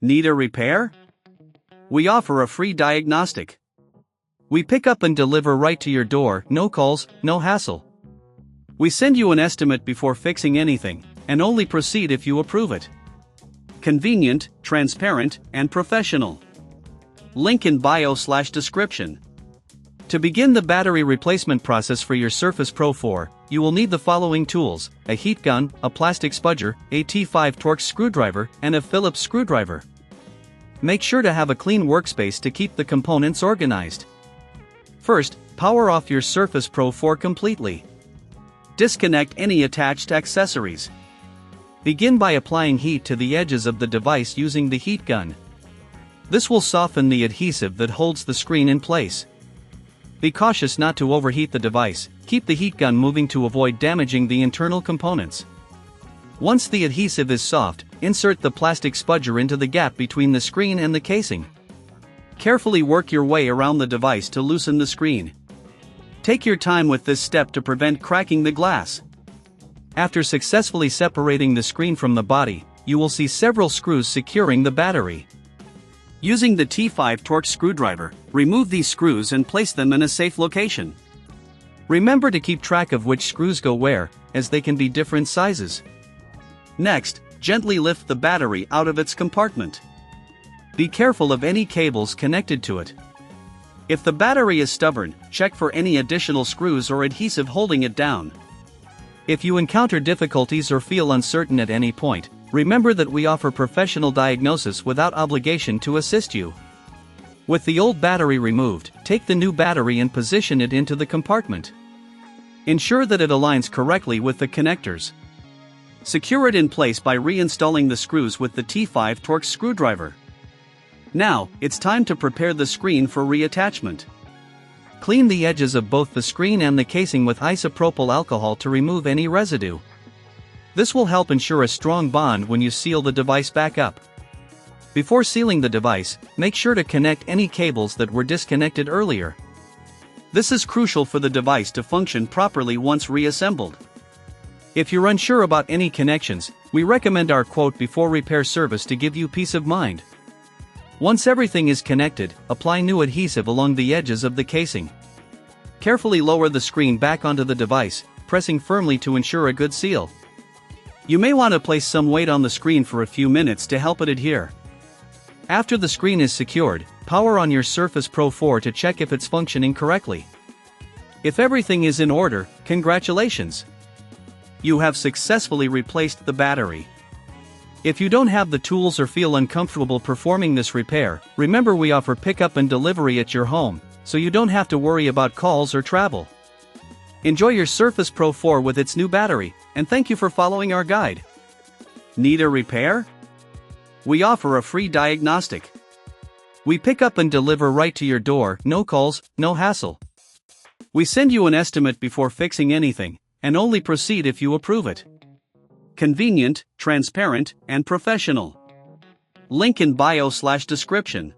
Need a repair? We offer a free diagnostic. We pick up and deliver right to your door, no calls, no hassle. We send you an estimate before fixing anything, and only proceed if you approve it. Convenient, transparent, and professional. Link in bio/description. To begin the battery replacement process for your Surface Pro 4, you will need the following tools: a heat gun, a plastic spudger, a T5 Torx screwdriver, and a Phillips screwdriver. Make sure to have a clean workspace to keep the components organized. First, power off your Surface Pro 4 completely. Disconnect any attached accessories. Begin by applying heat to the edges of the device using the heat gun. This will soften the adhesive that holds the screen in place. Be cautious not to overheat the device. Keep the heat gun moving to avoid damaging the internal components. Once the adhesive is soft, insert the plastic spudger into the gap between the screen and the casing. Carefully work your way around the device to loosen the screen. Take your time with this step to prevent cracking the glass. After successfully separating the screen from the body, you will see several screws securing the battery. Using the T5 Torx screwdriver, remove these screws and place them in a safe location. Remember to keep track of which screws go where, as they can be different sizes. Next, gently lift the battery out of its compartment. Be careful of any cables connected to it. If the battery is stubborn, check for any additional screws or adhesive holding it down. If you encounter difficulties or feel uncertain at any point, remember that we offer professional diagnosis without obligation to assist you. With the old battery removed, take the new battery and position it into the compartment. Ensure that it aligns correctly with the connectors. Secure it in place by reinstalling the screws with the T5 Torx screwdriver. Now, it's time to prepare the screen for reattachment. Clean the edges of both the screen and the casing with isopropyl alcohol to remove any residue. This will help ensure a strong bond when you seal the device back up. Before sealing the device, make sure to connect any cables that were disconnected earlier. This is crucial for the device to function properly once reassembled. If you're unsure about any connections, we recommend our quote before repair service to give you peace of mind. Once everything is connected, apply new adhesive along the edges of the casing. Carefully lower the screen back onto the device, pressing firmly to ensure a good seal. You may want to place some weight on the screen for a few minutes to help it adhere. After the screen is secured, power on your Surface Pro 4 to check if it's functioning correctly. If everything is in order, congratulations! You have successfully replaced the battery. If you don't have the tools or feel uncomfortable performing this repair, remember we offer pickup and delivery at your home, so you don't have to worry about calls or travel. Enjoy your Surface Pro 4 with its new battery, and thank you for following our guide. Need a repair? We offer a free diagnostic. We pick up and deliver right to your door, no calls, no hassle. We send you an estimate before fixing anything, and only proceed if you approve it. Convenient, transparent, and professional. Link in bio/description.